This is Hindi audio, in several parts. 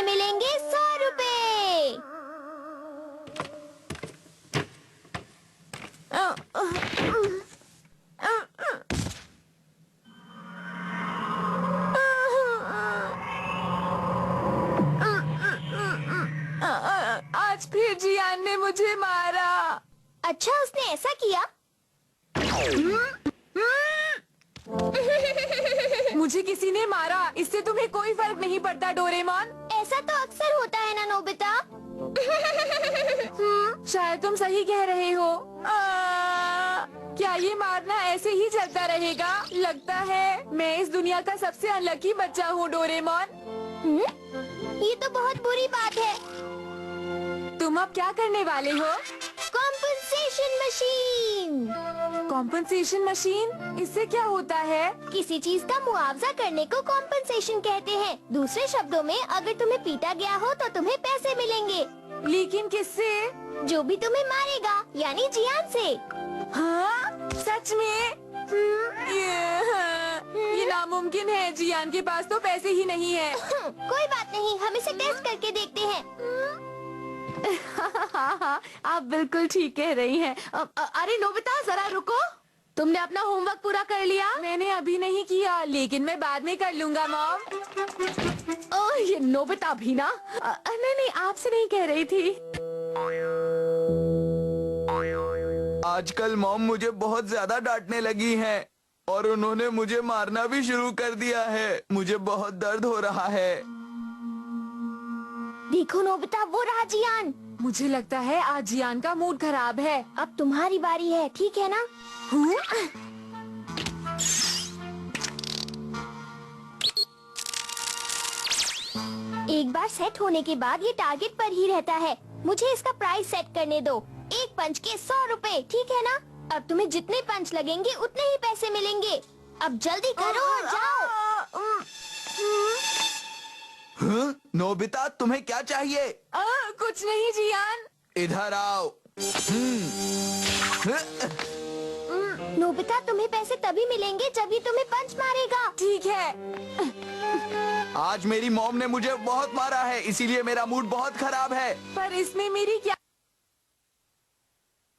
पैसे मिलेंगे 100 रुपए। आज फिर जियान ने मुझे मारा। अच्छा, उसने ऐसा किया? मुझे किसी ने मारा, इससे तुम्हें कोई फर्क नहीं पड़ता डोरेमोन। ऐसा तो अक्सर होता है ना नोबिता। शायद तुम सही कह रहे हो। क्या ये मारना ऐसे ही चलता रहेगा? लगता है मैं इस दुनिया का सबसे अनलकी बच्चा हूँ डोरेमोन। ये तो बहुत बुरी बात है। तुम अब क्या करने वाले हो? Compensation machine. Compensation machine? इससे क्या होता है? किसी चीज का मुआवजा करने को कॉम्पनसेशन कहते हैं। दूसरे शब्दों में, अगर तुम्हें पीटा गया हो तो तुम्हें पैसे मिलेंगे। लेकिन किससे? जो भी तुम्हें मारेगा, यानी जियान से। हाँ? सच में? ये नामुमकिन है। जियान के पास तो पैसे ही नहीं है। कोई बात नहीं, हम इसे टेस्ट करके देखते हैं। आप बिल्कुल ठीक कह रही हैं। अरे नोबिता, जरा रुको। तुमने अपना होमवर्क पूरा कर लिया? मैंने अभी नहीं किया, लेकिन मैं बाद में कर लूँगा मॉम। ओह, ये नोबिता भी ना। नहीं, आपसे नहीं कह रही थी। आजकल मॉम मुझे बहुत ज्यादा डांटने लगी हैं और उन्होंने मुझे मारना भी शुरू कर दिया है। मुझे बहुत दर्द हो रहा है। देखो नोबिता, वो रहा जियान। मुझे लगता है आज जियान का मूड खराब है। अब तुम्हारी बारी है, ठीक है ना? एक बार सेट होने के बाद ये टारगेट पर ही रहता है। मुझे इसका प्राइस सेट करने दो। एक पंच के 100 रुपए, ठीक है ना? अब तुम्हें जितने पंच लगेंगे उतने ही पैसे मिलेंगे। अब जल्दी करो और जाओ। नोबिता, तुम्हें क्या चाहिए? कुछ नहीं जियान। इधर आओ। नोबिता, तुम्हें पैसे तभी मिलेंगे जब ये तुम्हें पंच मारेगा। ठीक है। आज मेरी मॉम ने मुझे बहुत मारा है, इसीलिए मेरा मूड बहुत खराब है। पर इसमें मेरी क्या?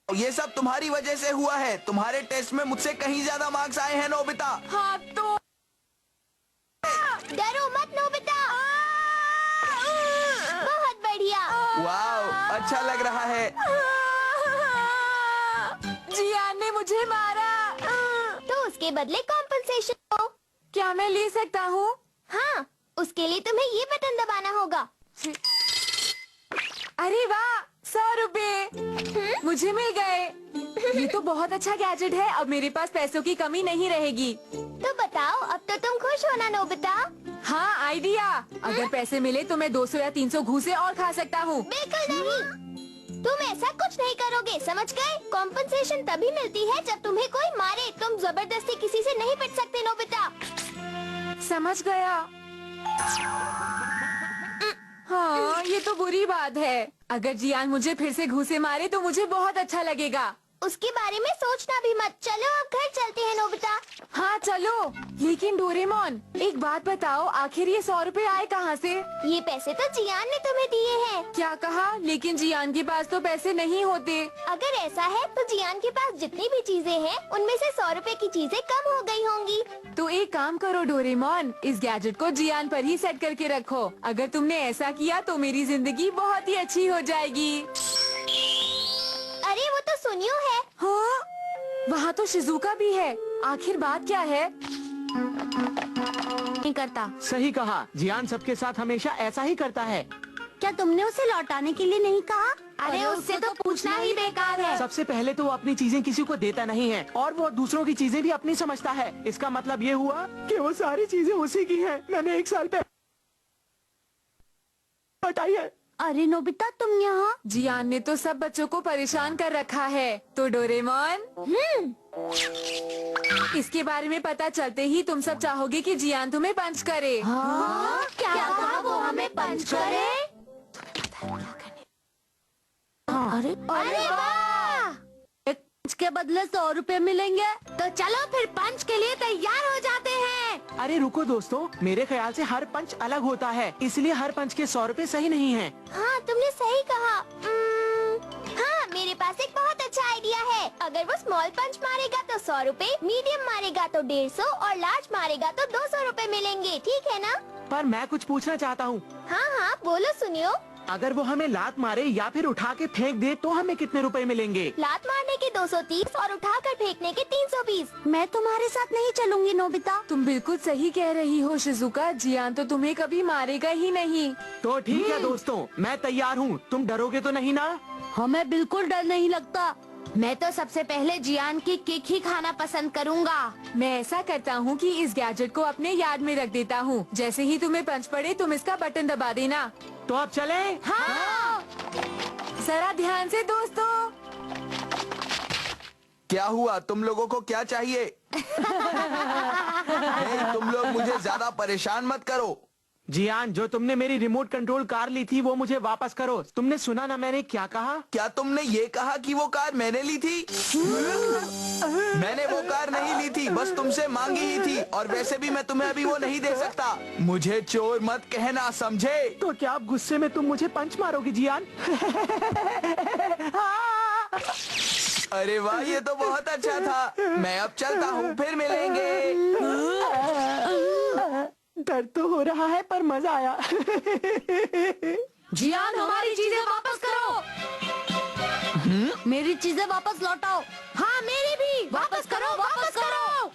ये सब तुम्हारी वजह से हुआ है। तुम्हारे टेस्ट में मुझसे कहीं ज्यादा मार्क्स आए हैं नोबिता। हाँ तो डरो मत नोबिता। बहुत बढ़िया। वाह, अच्छा लग रहा है। जियान ने मुझे मारा। तो उसके बदले कॉम्पनसेशन दो। क्या मैं ले सकता हूँ? हाँ, उसके लिए तुम्हें ये बटन दबाना होगा। अरे वाह, 100 रुपए मुझे मिल गए। ये तो बहुत अच्छा गैजेट है। अब मेरे पास पैसों की कमी नहीं रहेगी। तो बताओ, अब तो तुम खुश हो ना नोबिता? हाँ, आइडिया। अगर पैसे मिले तो मैं 200 या 300 घूसे और खा सकता हूँ। बिल्कुल नहीं, तुम ऐसा कुछ नहीं करोगे, समझ गए? कॉम्पनसेशन तभी मिलती है जब तुम्हें कोई मारे। तुम जबरदस्ती किसी से नहीं पिट सकते नोबिता। समझ गया। हाँ, ये तो बुरी बात है। अगर जियान मुझे फिर से घूसे मारे तो मुझे बहुत अच्छा लगेगा। उसके बारे में सोचना भी मत। चलो अब घर चलते हैं नोबिता। हाँ चलो। लेकिन डोरेमोन, एक बात बताओ, आखिर ये 100 रुपए आए कहाँ से? ये पैसे तो जियान ने तुम्हें दिए हैं। क्या कहा? लेकिन जियान के पास तो पैसे नहीं होते। अगर ऐसा है तो जियान के पास जितनी भी चीजें हैं उनमें से 100 रुपए की चीजें कम हो गई होंगी। तो एक काम करो डोरेमोन, इस गैजेट को जियान पर ही सेट करके रखो। अगर तुमने ऐसा किया तो मेरी जिंदगी बहुत ही अच्छी हो जाएगी। अरे वो तो सुनियो है। हाँ, वहाँ तो शिजुका भी है। आखिर बात क्या है? नहीं करता। सही कहा, जियान सबके साथ हमेशा ऐसा ही करता है। क्या तुमने उसे लौटाने के लिए नहीं कहा? अरे उससे तो पूछना ही बेकार है। सबसे पहले तो वो अपनी चीजें किसी को देता नहीं है और वो दूसरों की चीजें भी अपनी समझता है। इसका मतलब ये हुआ कि वो सारी चीजें उसी की हैं। मैंने 1 साल पहले हटाई है। अरे नोबिता, तुम यहाँ? जियान ने तो सब बच्चों को परेशान कर रखा है। तो डोरेमोन, इसके बारे में पता चलते ही तुम सब चाहोगे कि जियान तुम्हें पंच करे। हाँ? क्या कहा वो हमें पंच करे? अरे अरे वाह! पंच के बदले 100 रुपए मिलेंगे। तो चलो फिर पंच के लिए तैयार हो जाते हैं। अरे रुको दोस्तों, मेरे ख्याल से हर पंच अलग होता है, इसलिए हर पंच के 100 रुपए सही नहीं है। हाँ तुमने सही कहा। हाँ मेरे पास एक बहुत अच्छा आइडिया है। अगर वो स्मॉल पंच मारेगा तो 100 रुपए, मीडियम मारेगा तो 150 और लार्ज मारेगा तो 200 रुपए मिलेंगे, ठीक है ना? पर मैं कुछ पूछना चाहता हूँ, हाँ हाँ बोलो सुनियो। अगर वो हमें लात मारे या फिर उठा के फेंक दे तो हमें कितने रुपए मिलेंगे? लात मारने के 230 और उठाकर फेंकने के 320। मैं तुम्हारे साथ नहीं चलूंगी नोबिता। तुम बिल्कुल सही कह रही हो शिजुका, जियान तो तुम्हें कभी मारेगा ही नहीं। तो ठीक है दोस्तों, मैं तैयार हूँ, तुम डरोगे तो नहीं ना? हमें बिल्कुल डर नहीं लगता। मैं तो सबसे पहले जियान की किक ही खाना पसंद करूंगा। मैं ऐसा करता हूँ कि इस गैजेट को अपने याद में रख देता हूँ। जैसे ही तुम्हें पंच पड़े तुम इसका बटन दबा देना। तो अब चले? हाँ। जरा ध्यान से दोस्तों। क्या हुआ, तुम लोगों को क्या चाहिए? हे, तुम लोग मुझे ज्यादा परेशान मत करो। जियान, जो तुमने मेरी रिमोट कंट्रोल कार ली थी वो मुझे वापस करो। तुमने सुना ना मैंने क्या कहा? क्या तुमने ये कहा कि वो कार मैंने ली थी? मैंने वो कार नहीं ली थी, बस तुमसे मांगी ही थी। और वैसे भी मैं तुम्हें अभी वो नहीं दे सकता। मुझे चोर मत कहना, समझे? तो क्या आप गुस्से में तुम मुझे पंच मारोगे जियान? अरे वाह, ये तो बहुत अच्छा था। मैं अब चलता हूँ, फिर मिलेंगे। दर्द तो हो रहा है पर मजा आया। जियान हमारी चीजें वापस करो। मेरी चीजें वापस लौटाओ। हाँ मेरी भी वापस करो, वापस करो।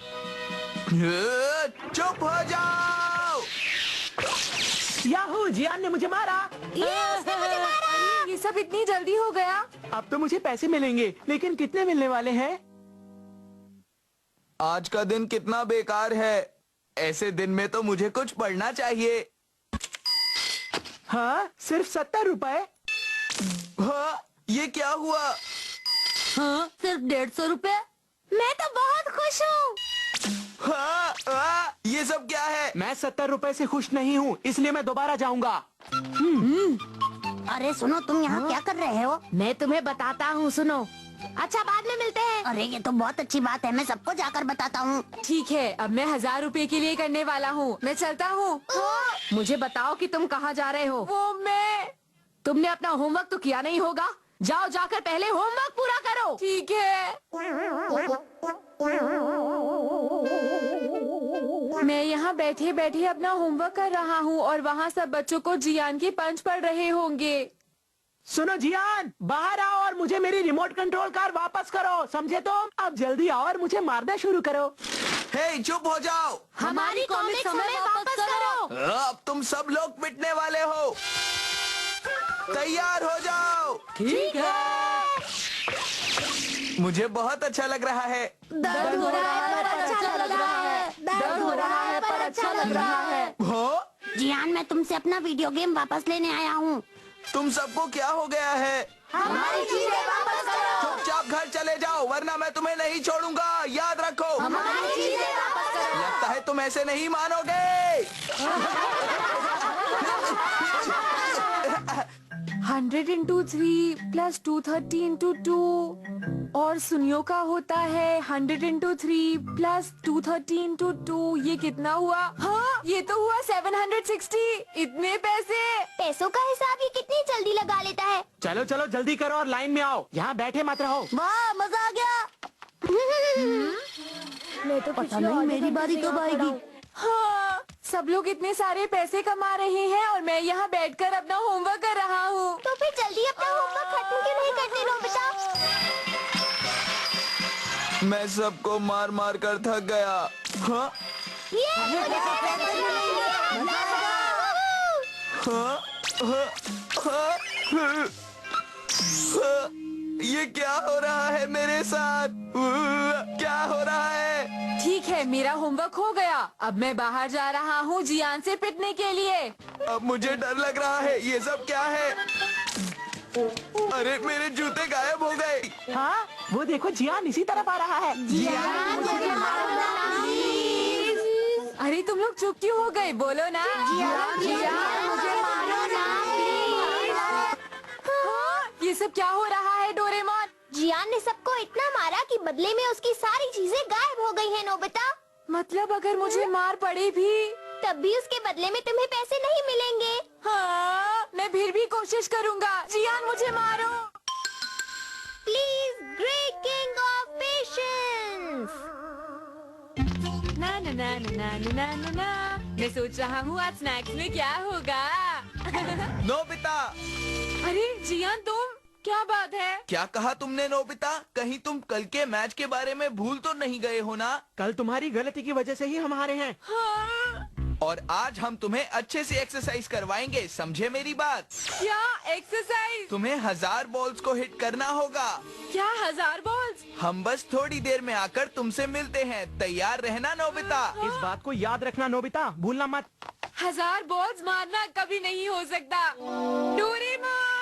चुप हो जाओ। याहू, जियान ने मुझे मारा। अरे, ये सब इतनी जल्दी हो गया। अब तो मुझे पैसे मिलेंगे, लेकिन कितने मिलने वाले हैं? आज का दिन कितना बेकार है। ऐसे दिन में तो मुझे कुछ पढ़ना चाहिए। हाँ, सिर्फ 70 रुपए। हाँ, ये क्या हुआ? हाँ, सिर्फ 150 रुपए। मैं तो बहुत खुश हूँ। हाँ, ये सब क्या है? मैं 70 रुपए से खुश नहीं हूँ, इसलिए मैं दोबारा जाऊंगा। अरे सुनो, तुम यहाँ क्या कर रहे हो? मैं तुम्हें बताता हूँ, सुनो। अच्छा बाद में मिलते हैं। अरे ये तो बहुत अच्छी बात है, मैं सबको जाकर बताता हूँ। ठीक है, अब मैं 1000 रुपए के लिए करने वाला हूँ। मैं चलता हूँ। मुझे बताओ कि तुम कहाँ जा रहे हो? वो मैं। तुमने अपना होमवर्क तो किया नहीं होगा। जाओ, जाकर पहले होमवर्क पूरा करो। ठीक है। मैं यहाँ बैठे बैठे अपना होमवर्क कर रहा हूँ और वहाँ सब बच्चों को जियान के पंच पड़ रहे होंगे। सुनो जियान, बाहर आओ और मुझे मेरी रिमोट कंट्रोल कार वापस करो, समझे तुम? अब जल्दी आओ और मुझे मारना शुरू करो। हे, चुप हो जाओ। हमारी कॉमिक्स हमें वापस करो। अब तुम सब लोग पिटने वाले हो। तैयार हो जाओ। ठीक है। मुझे बहुत अच्छा लग रहा है। दर्द हो रहा है पर अच्छा लग रहा है। दर्द हो रहा है पर अच्छा लग रहा है। हो? जियान, मैं तुमसे अपना वीडियो गेम वापस लेने आया हूँ। तुम सबको क्या हो गया है? हमारी चीजें वापस करो। चुपचाप घर चले जाओ, वरना मैं तुम्हें नहीं छोड़ूंगा। याद रखो। हमारी चीजें वापस करो। लगता है तुम ऐसे नहीं मानोगे। 100 into 3 plus 230 into 2 और सुनियो का होता है 100 into 3 plus 230 into 2। ये कितना हुआ? हाँ, ये तो हुआ 760। इतने पैसे। पैसों का हिसाब ये कितनी जल्दी लगा लेता है। चलो चलो जल्दी करो और लाइन में आओ, यहाँ बैठे मत रहो। वाह, मजा आ गया। मैं तो पता नहीं मेरी बारी कब आएगी। हाँ, सब लोग इतने सारे पैसे कमा रहे हैं और मैं यहाँ बैठकर अपना होमवर्क कर रहा हूँ। तो फिर जल्दी अपना होमवर्क खत्म क्यों नहीं करते नोबिता? मैं सबको मार मार कर थक गया। हाँ? मुझे पैसे मिलेंगे। हाँ? हाँ? हाँ? हाँ? ये क्या हो रहा है मेरे साथ? क्या हो रहा है? ठीक है, मेरा होमवर्क हो गया। अब मैं बाहर जा रहा हूँ जियान से पिटने के लिए। अब मुझे डर लग रहा है। ये सब क्या है? अरे मेरे जूते गायब हो गए। हाँ, वो देखो जियान इसी तरफ आ रहा है। अरे तुम लोग चुप क्यों हो गए? बोलो ना। हाँ, ये सब क्या हो रहा है डोरेमोन? जियान ने सबको इतना मारा कि बदले में उसकी सारी चीजें गायब हो गई हैं नोबिता। मतलब अगर मुझे मार पड़े भी? तब भी उसके बदले में तुम्हें पैसे नहीं मिलेंगे। हाँ, मैं फिर भी कोशिश करूँगा। जियान मुझे मारो। Please, great king of patience. ना ना ना ना ना ना ना ना ना। मैं सोच रहा हूँ आज स्नैक्स में क्या होगा। नोबिता, अरे जियान, तुम? क्या बात है? क्या कहा तुमने नोबिता? कहीं तुम कल के मैच के बारे में भूल तो नहीं गए हो ना? कल तुम्हारी गलती की वजह से ही हम हारे हैं। हाँ, और आज हम तुम्हें अच्छे से एक्सरसाइज करवाएंगे, समझे मेरी बात? क्या एक्सरसाइज? तुम्हें 1000 बॉल्स को हिट करना होगा। क्या 1000 बॉल्स? हम बस थोड़ी देर में आकर तुमसे मिलते हैं। तैयार रहना नोबिता। इस बात को याद रखना नोबिता, भूलना मत। 1000 बॉल्स मारना कभी नहीं हो सकता। डोरेमोन!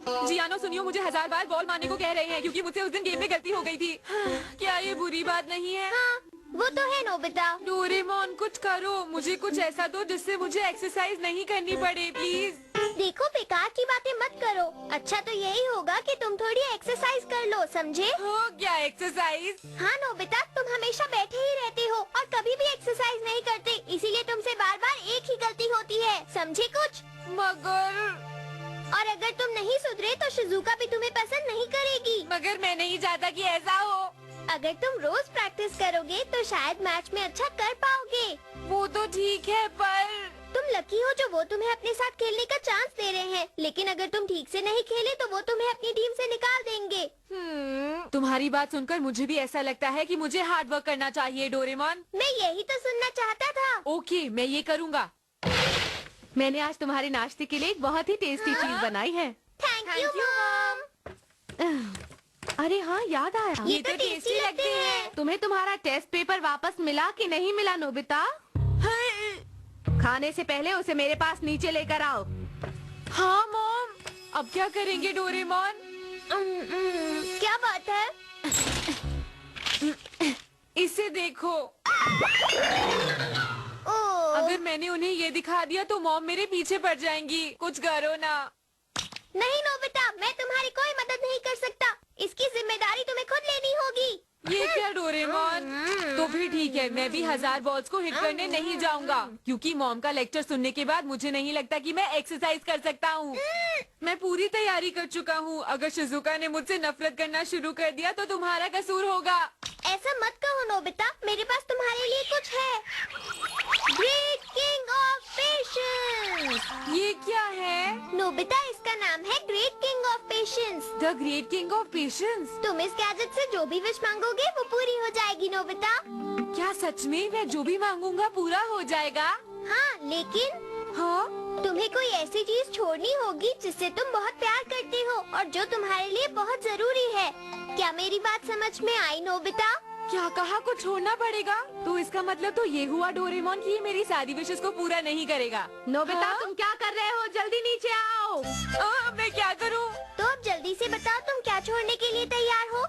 जियानो सुनियो, मुझे 1000 बार बॉल मारने को कह रहे हैं क्योंकि मुझसे उस दिन गेम में गलती हो गई थी। क्या ये बुरी बात नहीं है? हाँ, वो तो है नोबिता। डोरेमोन, कुछ करो, मुझे कुछ ऐसा दो जिससे मुझे एक्सरसाइज नहीं करनी पड़े, प्लीज। देखो, बेकार की बातें मत करो। अच्छा तो यही होगा कि तुम थोड़ी एक्सरसाइज कर लो, समझे? हो क्या एक्सरसाइज? हाँ नोबिता, तुम हमेशा बैठे ही रहते हो और कभी भी एक्सरसाइज नहीं करते, इसीलिए तुमसे बार बार एक ही गलती होती है, समझे कुछ? और अगर तुम नहीं सुधरे तो शिजुका भी तुम्हें पसंद नहीं करेगी। मगर मैं नहीं चाहता कि ऐसा हो। अगर तुम रोज प्रैक्टिस करोगे तो शायद मैच में अच्छा कर पाओगे। वो तो ठीक है, पर तुम लकी हो जो वो तुम्हें अपने साथ खेलने का चांस दे रहे हैं, लेकिन अगर तुम ठीक से नहीं खेले तो वो तुम्हें अपनी टीम से निकाल देंगे। तुम्हारी बात सुनकर मुझे भी ऐसा लगता है कि मुझे हार्ड वर्क करना चाहिए, डोरेमोन। मैं यही तो सुनना चाहता था। ओके, मैं ये करूँगा। मैंने आज तुम्हारे नाश्ते के लिए एक बहुत ही टेस्टी चीज बनाई है। Thank you mom. अरे हाँ, याद आया। ये तो टेस्टी लगते हैं। तुम्हें तुम्हारा टेस्ट पेपर वापस मिला कि नहीं मिला नोबिता? खाने से पहले उसे मेरे पास नीचे लेकर आओ। हाँ मॉम, अब क्या करेंगे डोरेमोन? क्या बात है? इसे देखो। ओह, अगर मैंने उन्हें ये दिखा दिया तो मॉम मेरे पीछे पड़ जाएंगी। कुछ करो ना। नहीं नोबिता, मैं तुम्हारी कोई मदद नहीं कर सकता। इसकी जिम्मेदारी तुम्हें खुद लेनी होगी। ये क्या डोरेमोन? तो फिर ठीक है, मैं भी 1000 बॉल्स को हिट करने नहीं जाऊंगा क्योंकि मॉम का लेक्चर सुनने के बाद मुझे नहीं लगता कि मैं एक्सरसाइज कर सकता हूँ। मैं पूरी तैयारी कर चुका हूँ। अगर शिजुका ने मुझसे नफरत करना शुरू कर दिया तो तुम्हारा कसूर होगा। ऐसा मत कहो नोबिता, मेरे पास तुम्हारे लिए कुछ है। Great king of patience. ये क्या है? नोबिता, इसका नाम है great king of patience. The great king of patience. तुम इस गैजेट से जो भी विश मांगोगे वो पूरी हो जाएगी नोबिता। क्या सच में मैं जो भी मांगूंगा पूरा हो जाएगा? हाँ, लेकिन हाँ, तुम्हें कोई ऐसी चीज छोड़नी होगी जिससे तुम बहुत प्यार करते हो और जो तुम्हारे लिए बहुत जरूरी है। क्या मेरी बात समझ में आई नोबिता? क्या कहा? कुछ छोड़ना पड़ेगा? तो इसका मतलब तो ये हुआ डोरेमोन कि ये मेरी सारी विशेष को पूरा नहीं करेगा। नोबिता, हाँ? तुम क्या कर रहे हो? जल्दी नीचे आओ। मैं क्या करूँ? तो अब जल्दी से बताओ, तुम क्या छोड़ने के लिए तैयार हो?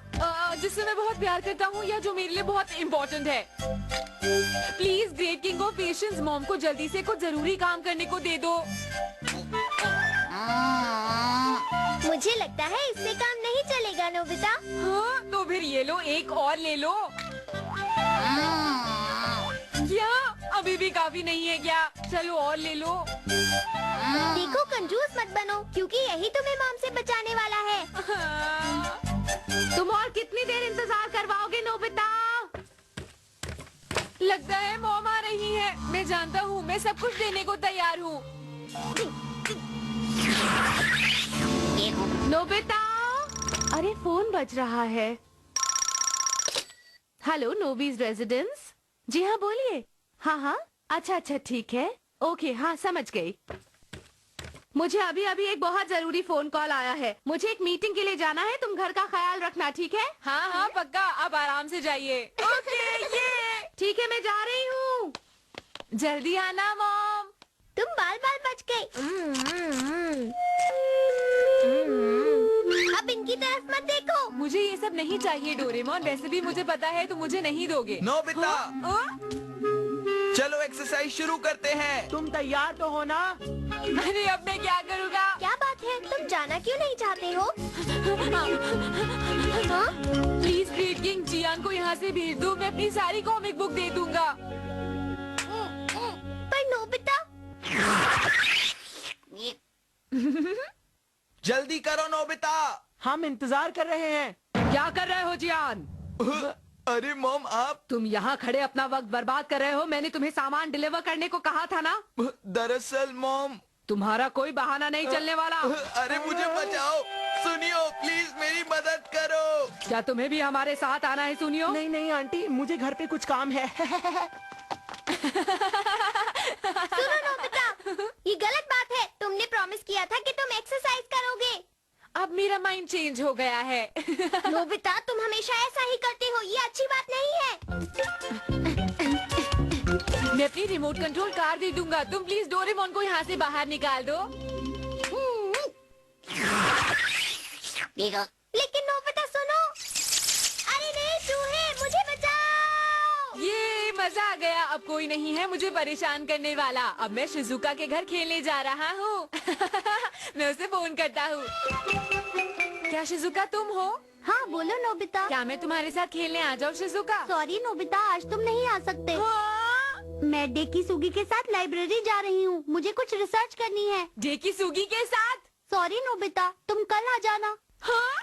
जिससे मैं बहुत प्यार करता हूँ या जो मेरे लिए बहुत इम्पोर्टेंट है। Please great king of patience, mom को जल्दी से कुछ जरूरी काम करने को दे दो। मुझे लगता है इससे काम नहीं चलेगा नोबिता। हाँ, तो फिर ये लो, एक और ले लो। क्या अभी भी काफी नहीं है क्या? चलो और ले लो। देखो, कंजूस मत बनो क्योंकि यही तुम्हें मॉम से बचाने वाला है। तुम और कितनी देर इंतजार करवाओगे नोबिता? लगता है मॉम आ रही है। मैं जानता हूँ, मैं सब कुछ देने को तैयार हूँ। नोबिता, अरे फोन बज रहा है। Hello, नोबीज residence. जी हाँ, बोलिए। हाँ हाँ, अच्छा अच्छा, ठीक है। ओके, हाँ समझ गई। मुझे अभी अभी एक बहुत जरूरी फोन कॉल आया है। मुझे एक मीटिंग के लिए जाना है। तुम घर का ख्याल रखना, ठीक है? हाँ हाँ पक्का, आप आराम से जाइए। ओके, ये ठीक है, मैं जा रही हूँ। जल्दी आना मॉम। तुम बाल बाल बच गए। अब इनकी तरफ मत देखो। मुझे ये सब नहीं चाहिए डोरेमोन, वैसे भी मुझे पता है तुम मुझे नहीं दोगे। नोबिता, हाँ? चलो एक्सरसाइज शुरू करते हैं। तुम तैयार तो हो ना? अरे अब मैं क्या करूँगा? क्या बात है, तुम जाना क्यों नहीं चाहते हो? हाँ? प्लीज ग्रेट किंग, जियान को यहाँ से भेज दो, मैं अपनी सारी कॉमिक बुक दे दूंगा। पर नोबिता, जल्दी करो नोबिता। हम इंतजार कर रहे हैं। क्या कर रहे हो जियान? अरे मॉम, आप तुम यहाँ खड़े अपना वक्त बर्बाद कर रहे हो। मैंने तुम्हें सामान डिलीवर करने को कहा था ना। दरअसल मॉम, तुम्हारा कोई बहाना नहीं चलने वाला। अरे मुझे बचाओ, सुनियो प्लीज मेरी मदद करो। क्या तुम्हें भी हमारे साथ आना है? सुनियो, नहीं नहीं आंटी, मुझे घर पे कुछ काम है। सुनो नोबिता, ये गलत बात है। तुमने प्रॉमिस किया था कि तुम एक्सरसाइज करोगे। अब मेरा माइंड चेंज हो गया है। नोबिता, तुम हमेशा ऐसा ही करते हो, ये अच्छी बात नहीं है। मैं अपनी रिमोट कंट्रोल कार दे दूंगा, तुम प्लीज डोरेमोन को यहाँ से बाहर निकाल दो। लेकिन नोबिता सुनो, अरे नहीं चूहे, मुझे बचाओ। ये मजा आ गया, अब कोई नहीं है मुझे परेशान करने वाला। अब मैं शिजुका के घर खेलने जा रहा हूँ। मैं उसे फोन करता हूँ। क्या शिजुका तुम हो? हाँ बोलो नोबिता। क्या मैं तुम्हारे साथ खेलने आ जाऊँ शिजुका? सॉरी नोबिता, आज तुम नहीं आ सकते। हाँ? मैं डेकी सुगी के साथ लाइब्रेरी जा रही हूँ, मुझे कुछ रिसर्च करनी है। डेकी सुगी के साथ? सॉरी नोबिता, तुम कल आ जाना। हाँ?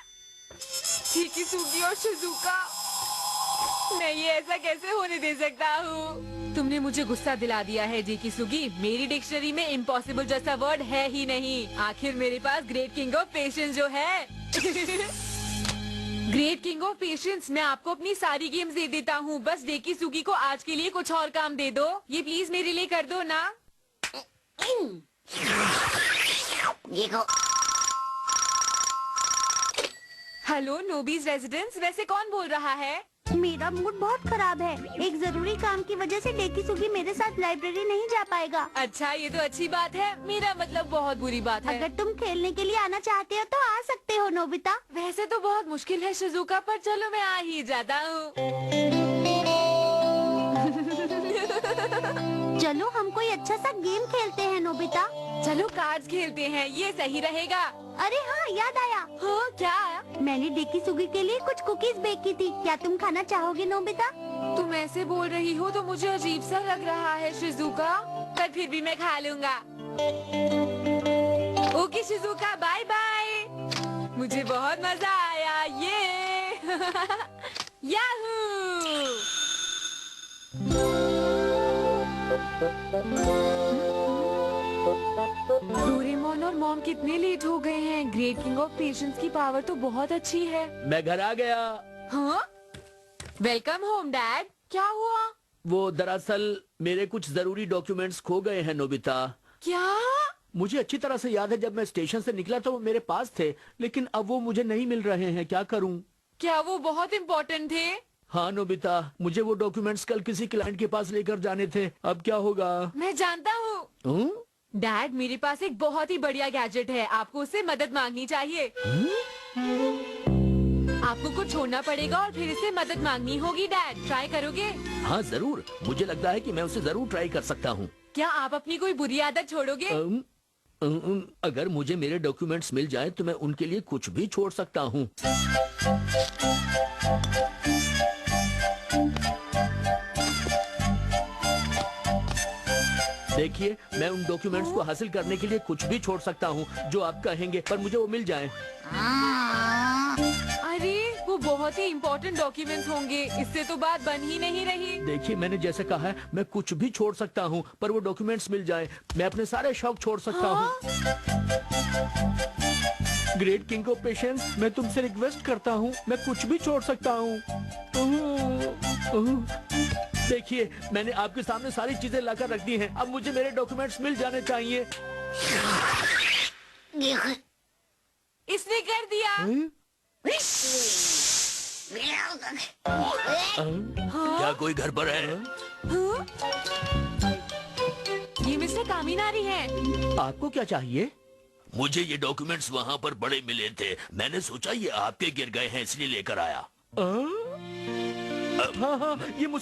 डेकी सुगी और शिजुका, मैं ये ऐसा कैसे होने दे सकता हूँ? तुमने मुझे गुस्सा दिला दिया है डेकी सुगी। मेरी डिक्शनरी में इम्पॉसिबल जैसा वर्ड है ही नहीं। आखिर मेरे पास ग्रेट किंग ऑफ पेशेंस जो है। ग्रेट किंग ऑफ पेशेंस, मैं आपको अपनी सारी गेम्स दे देता हूँ, बस डेकी सुगी को आज के लिए कुछ और काम दे दो। ये प्लीज मेरे लिए कर दो ना। हेलो नोबीज रेजिडेंस, वैसे कौन बोल रहा है? मेरा मूड बहुत खराब है। एक जरूरी काम की वजह से डेकी सुगी मेरे साथ लाइब्रेरी नहीं जा पाएगा। अच्छा, ये तो अच्छी बात है। मेरा मतलब बहुत बुरी बात है। अगर तुम खेलने के लिए आना चाहते हो तो आ सकते हो नोबिता। वैसे तो बहुत मुश्किल है शिजुका, पर चलो मैं आ ही जाता हूँ। चलो हम कोई अच्छा सा गेम खेलते हैं नोबिता। चलो कार्ड्स खेलते हैं, ये सही रहेगा। अरे हाँ, याद आया। हाँ, क्या आया? मैंने डेकी सुगी के लिए कुछ कुकीज बेक की थी, क्या तुम खाना चाहोगे नोबिता? तुम ऐसे बोल रही हो तो मुझे अजीब सा लग रहा है शिजुका, पर फिर भी मैं खा लूँगा। Okay Shizuka, bye bye. मुझे बहुत मजा आया, ये। याहू! डोरेमोन और मॉम कितने लेट हो गए हैं। ग्रेट किंग ऑफ पेशेंस की पावर तो बहुत अच्छी है। मैं घर आ गया। हाँ? Welcome home dad. क्या हुआ? वो दरअसल मेरे कुछ जरूरी डॉक्यूमेंट्स खो गए हैं नोबिता। क्या? मुझे अच्छी तरह से याद है, जब मैं स्टेशन से निकला तो वो मेरे पास थे, लेकिन अब वो मुझे नहीं मिल रहे हैं। क्या करूं? क्या वो बहुत इम्पोर्टेंट थे? हाँ नोबिता, मुझे वो डॉक्यूमेंट्स कल किसी क्लाइंट के पास लेकर जाने थे। अब क्या होगा? मैं जानता हूँ। हम्म? डैड, मेरे पास एक बहुत ही बढ़िया गैजेट है, आपको उससे मदद मांगनी चाहिए। आपको कुछ छोड़ना पड़ेगा और फिर इससे मदद मांगनी होगी। डैड, ट्राई करोगे? हाँ जरूर, मुझे लगता है कि मैं उसे जरूर ट्राई कर सकता हूँ। क्या आप अपनी कोई बुरी आदत छोड़ोगे? अगर मुझे मेरे डॉक्यूमेंट्स मिल जाए तो मैं उनके लिए कुछ भी छोड़ सकता हूँ। देखिए, मैं उन डॉक्यूमेंट्स को हासिल करने के लिए कुछ भी छोड़ सकता हूँ जो आप कहेंगे, पर मुझे वो मिल जाए। अरे, वो बहुत ही इम्पोर्टेंट डॉक्यूमेंट्स होंगे, इससे तो बात बन ही नहीं रही। देखिए, मैंने जैसे कहा है, मैं कुछ भी छोड़ सकता हूँ, पर वो डॉक्यूमेंट्स मिल जाए। मैं अपने सारे शौक छोड़ सकता हूँ। ग्रेट किंग ऑफ पेशेंस, मैं तुमसे रिक्वेस्ट करता हूँ, मैं कुछ भी छोड़ सकता हूँ। देखिए, मैंने आपके सामने सारी चीजें लाकर रख दी हैं। अब मुझे मेरे डॉक्यूमेंट्स मिल जाने चाहिए। इसने कर दिया। क्या कोई घर पर है? हाँ? ये मिस्टर कामिनारी है। आपको क्या चाहिए? मुझे ये डॉक्यूमेंट्स वहाँ पर बड़े मिले थे। मैंने सोचा ये आपके गिर गए हैं, इसलिए लेकर आया। हाँ हाँ, ये